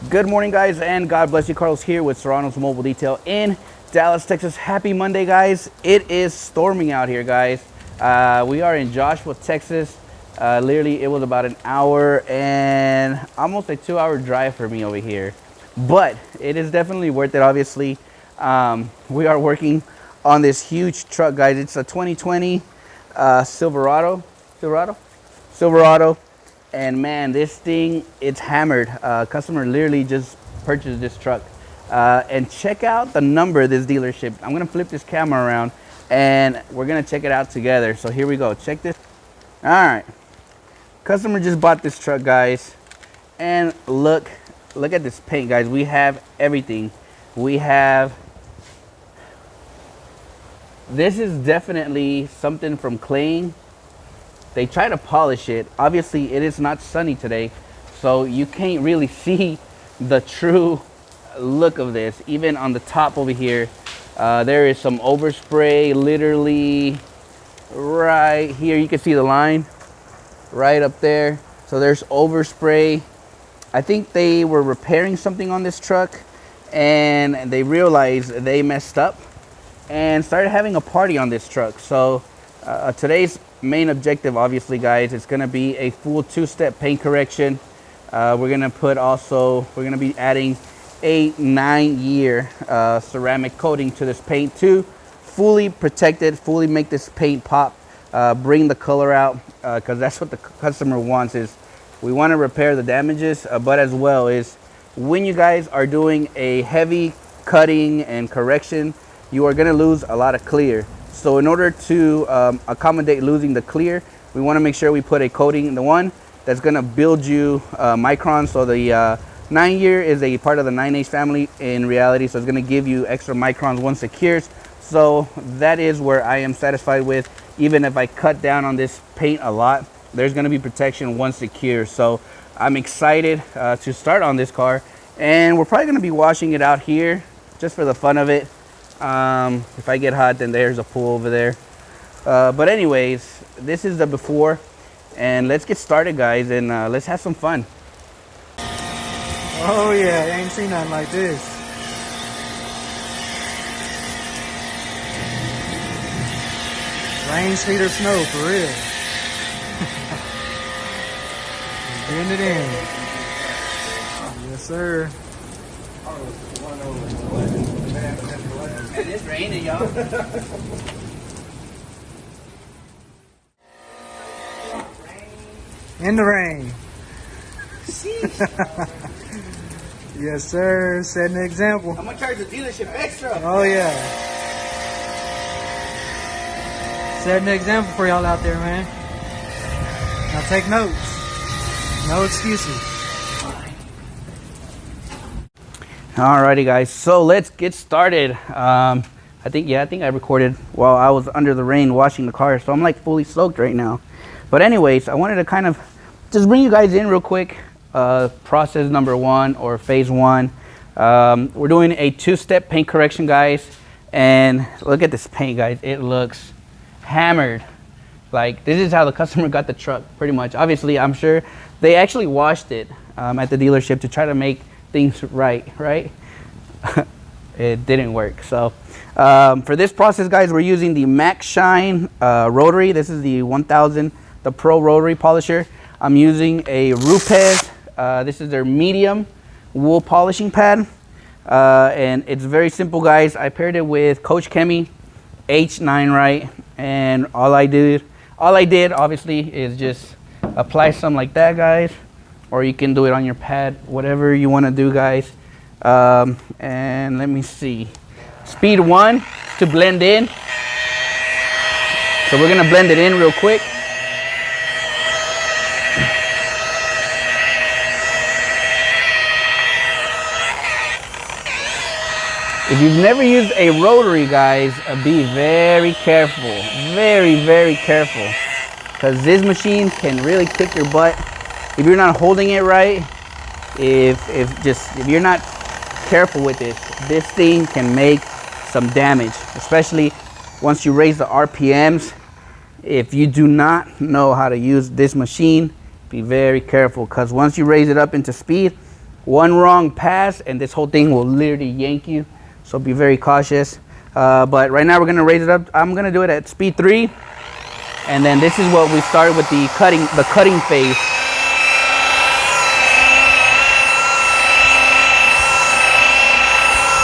Good morning, guys, and God bless you. Carlos here with Serranos Mobile Detail in Dallas, Texas. Happy Monday, guys. It is storming out here, guys. We are in Joshua, Texas. Literally, it was about an hour and almost a 2-hour drive for me over here. But it is definitely worth it, obviously. We are working on this huge truck, guys. It's a 2020 Silverado. And man, this thing, it's hammered. Customer literally just purchased this truck. And check out the number of this dealership. I'm gonna flip this camera around and we're gonna check it out together. So here we go, check this. All right, customer just bought this truck, guys. And look at this paint, guys. We have everything. This is definitely something from claying. They try to polish it. Obviously, it is not sunny today, so you can't really see the true look of this. Even on the top over here, there is some overspray literally right here. You can see the line right up there. So there's overspray. I think they were repairing something on this truck and they realized they messed up and started having a party on this truck. So today's main objective, obviously, guys, it's going to be a full 2-step paint correction. We're going to be adding a 9-year ceramic coating to this paint to fully protect it, fully make this paint pop, bring the color out, because that's what the customer wants. Is we want to repair the damages, but as well is when you guys are doing a heavy cutting and correction, you are going to lose a lot of clear. So in order to accommodate losing the clear, we want to make sure we put a coating in the one that's going to build you microns. So the 9-year is a part of the 9H family in reality, so it's going to give you extra microns once it cures. So that is where I am satisfied with. Even if I cut down on this paint a lot, there's going to be protection once it cures. So I'm excited to start on this car, and we're probably going to be washing it out here just for the fun of it. If I get hot, then there's a pool over there. But anyways, this is the before, and let's get started, guys, and let's have some fun. Oh yeah, I ain't seen nothing like this. Rain, sleet, or snow, for real. Getting it in. Yes, sir. And it's raining, y'all. In the rain. Yes, sir. Setting the example. I'm gonna charge the dealership extra. Oh yeah. Setting the example for y'all out there, man. Now take notes. No excuses. Alrighty, guys, so let's get started. I think I recorded while I was under the rain washing the car, so I'm like fully soaked right now. But anyways, I wanted to kind of just bring you guys in real quick. Process number 1, or phase 1. We're doing a 2-step paint correction, guys, and look at this paint, guys. It looks hammered. Like, this is how the customer got the truck, pretty much. Obviously, I'm sure they actually washed it at the dealership to try to make things right. It didn't work. So for this process, guys, we're using the Max Shine rotary. This is the 1000, the Pro rotary polisher. I'm using a Rupes. This is their medium wool polishing pad, and it's very simple, guys. I paired it with Coach Chemi H9 right, and all I did obviously is just apply some like that, guys, or you can do it on your pad, whatever you want to do, guys. And let me see, speed 1 to blend in. So we're gonna blend it in real quick. If you've never used a rotary, guys, be very careful, very careful, because this machine can really kick your butt if you're not holding it right. If you're not careful with this thing can make some damage, especially once you raise the RPMs. If you do not know how to use this machine, be very careful, because once you raise it up into speed, one wrong pass and this whole thing will literally yank you. So be very cautious. But right now we're gonna raise it up. I'm gonna do it at speed 3. And then this is what we started with the cutting phase.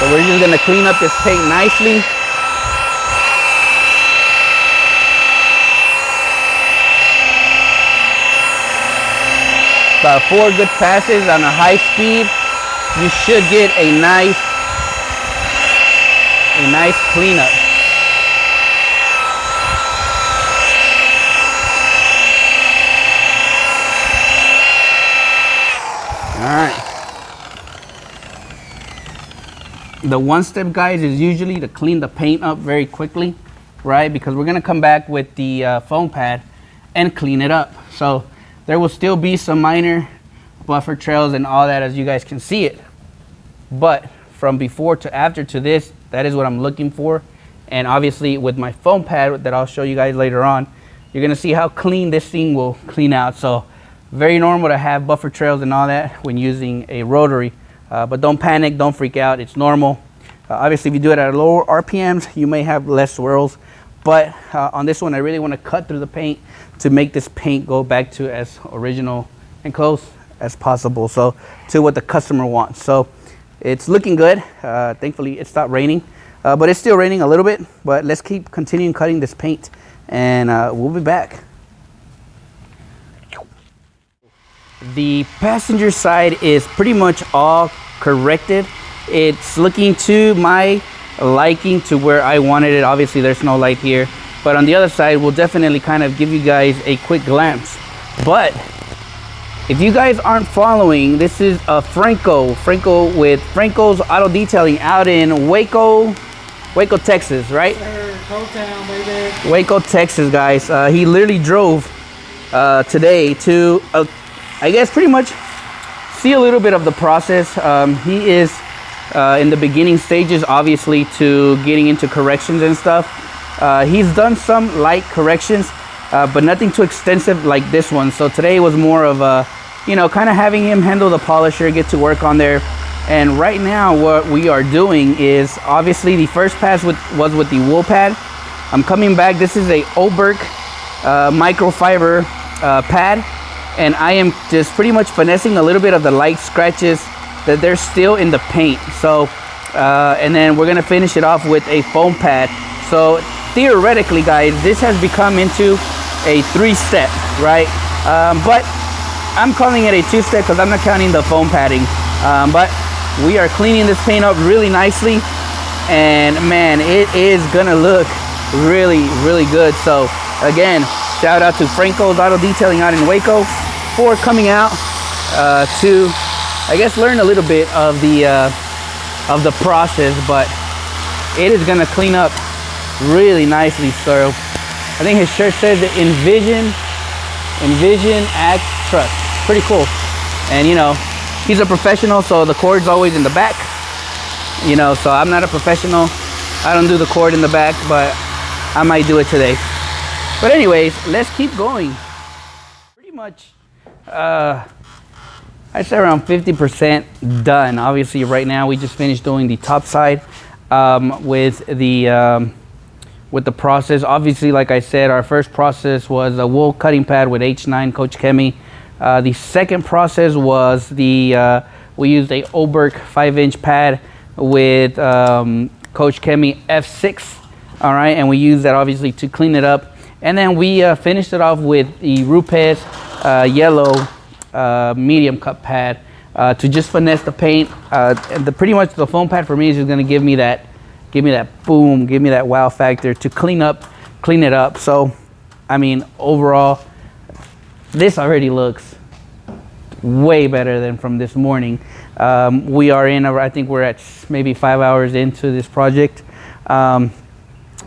So we're just gonna clean up this paint nicely. About 4 good passes on a high speed, you should get a nice cleanup. All right. The one step, guys, is usually to clean the paint up very quickly, right? Because we're gonna come back with the foam pad and clean it up. So there will still be some minor buffer trails and all that, as you guys can see it. But from before to after to this, that is what I'm looking for. And obviously with my foam pad that I'll show you guys later on, you're gonna see how clean this thing will clean out. So very normal to have buffer trails and all that when using a rotary. But don't panic, don't freak out, it's normal. Obviously if you do it at lower RPMs, you may have less swirls. But on this one, I really want to cut through the paint to make this paint go back to as original and close as possible, so to what the customer wants. So it's looking good. Thankfully it stopped raining, but it's still raining a little bit. But let's keep continuing cutting this paint, and we'll be back. The passenger side is pretty much all corrected. It's looking to my liking, to where I wanted it. Obviously there's no light here, but on the other side we'll definitely kind of give you guys a quick glance. But if you guys aren't following, this is a Franco with Franco's Auto Detailing out in Waco, Texas, right? Sir, Town, baby. Waco, Texas, guys. He literally drove today to I guess pretty much see a little bit of the process. He is in the beginning stages, obviously, to getting into corrections and stuff. He's done some light corrections, but nothing too extensive like this one. So today was more of a, kind of having him handle the polisher, get to work on there. And right now what we are doing is, obviously the first pass was with the wool pad. I'm coming back. This is a Oberk microfiber pad, and I am just pretty much finessing a little bit of the light scratches that they're still in the paint. So and then we're gonna finish it off with a foam pad. So theoretically, guys, this has become into a 3-step, right? But I'm calling it a 2-step because I'm not counting the foam padding. But we are cleaning this paint up really nicely, and man, it is gonna look really, really good. So again, shout out to Franco's Auto Detailing out in Waco for coming out to, I guess, learn a little bit of the process. But it is gonna clean up really nicely. So I think his shirt says envision, act, trust. Pretty cool. And he's a professional, so the cord's always in the back. So I'm not a professional. I don't do the cord in the back, but I might do it today. But anyways, let's keep going. Pretty much, I'd say around 50% done. Obviously right now we just finished doing the top side with the process. Obviously, like I said, our first process was a wool cutting pad with H9 Coach Chemi. The second process was we used a Oberk 5-inch pad with Coach Chemi F6. All right, and we used that obviously to clean it up. And then we finished it off with the Rupes yellow medium cut pad to just finesse the paint. And pretty much the foam pad for me is just gonna give me that boom, give me that wow factor to clean it up. So I mean, overall, this already looks way better than from this morning. We are I think we're at maybe 5 hours into this project.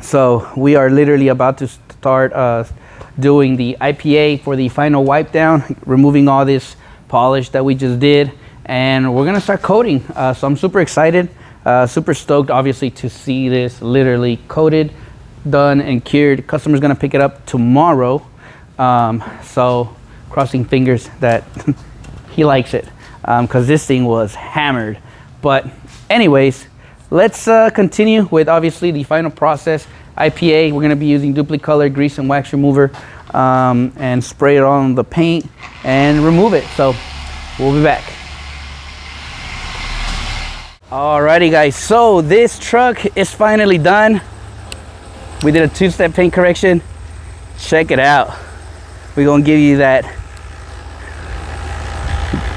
So we are literally about to start doing the IPA for the final wipe down, removing all this polish that we just did, and we're gonna start coating. So I'm super excited, super stoked, obviously, to see this literally coated, done, and cured. Customer's gonna pick it up tomorrow. So crossing fingers that he likes it. because this thing was hammered. But anyways, let's continue with obviously the final process. IPA, we're going to be using Duplicolor grease and wax remover, and spray it on the paint and remove it. So we'll be back. Alrighty guys, so this truck is finally done. We did a 2-step paint correction. Check it out. We're gonna give you that.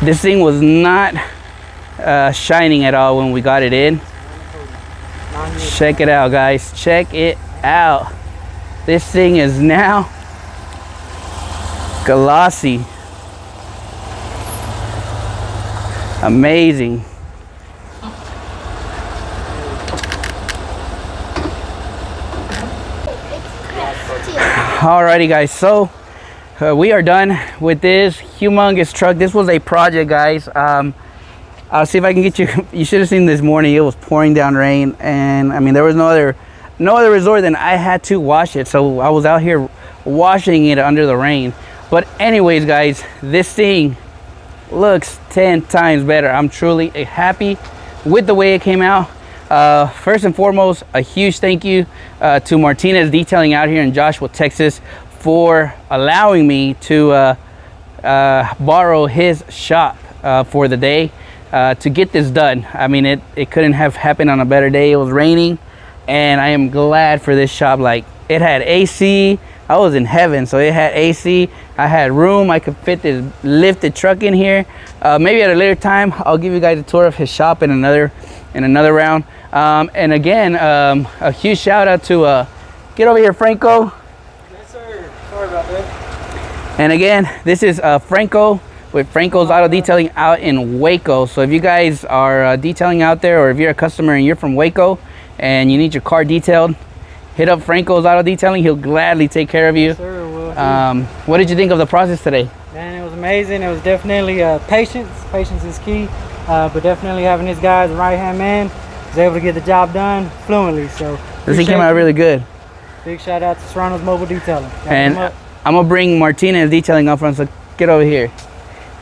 This thing was not shining at all when we got it in. Check it out guys, check it out. This thing is now glossy. Amazing. Alrighty guys, so we are done with this humongous truck. This was a project guys. I'll see if I can get you. You should have seen this morning. It was pouring down rain, and I mean there was no other resort than I had to wash it. So I was out here washing it under the rain. But anyways guys, this thing looks 10 times better. I'm truly happy with the way it came out. First and foremost, a huge thank you to Martinez Detailing out here in Joshua, Texas, for allowing me to borrow his shop for the day to get this done. I mean, it couldn't have happened on a better day. It was raining, and I am glad for this shop. Like, it had AC. I was in heaven. So it had AC. I had room. I could fit this lifted truck in here. Maybe at a later time, I'll give you guys a tour of his shop in another round. And again, a huge shout out to get over here, Franco. Yes, sir. Sorry about that. And again, this is Franco with Franco's Auto Detailing out in Waco. So if you guys are detailing out there, or if you're a customer and you're from Waco and you need your car detailed, hit up Franco's Auto Detailing. He'll gladly take care of you. Yes, sir, will. What did you think of the process today? Man, it was amazing. It was definitely patience. Patience is key. But definitely having this guy as a right-hand man, was able to get the job done fluently. So this thing came out really good. Big shout out to Serranos Mobile Detailing. And I'm gonna bring Martinez Detailing up front, so get over here.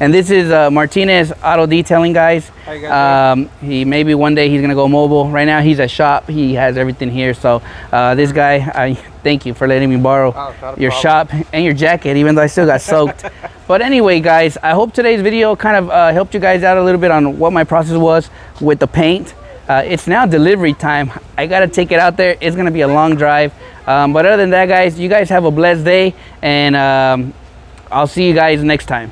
And this is Martinez Auto Detailing, guys. How you guys doing? He maybe one day he's gonna go mobile. Right now he's at shop. He has everything here. So this guy, I thank you for letting me borrow your shop and your jacket, even though I still got soaked. But anyway, guys, I hope today's video kind of helped you guys out a little bit on what my process was with the paint. It's now delivery time. I gotta take it out there. It's gonna be a long drive. But other than that, guys, you guys have a blessed day, and I'll see you guys next time.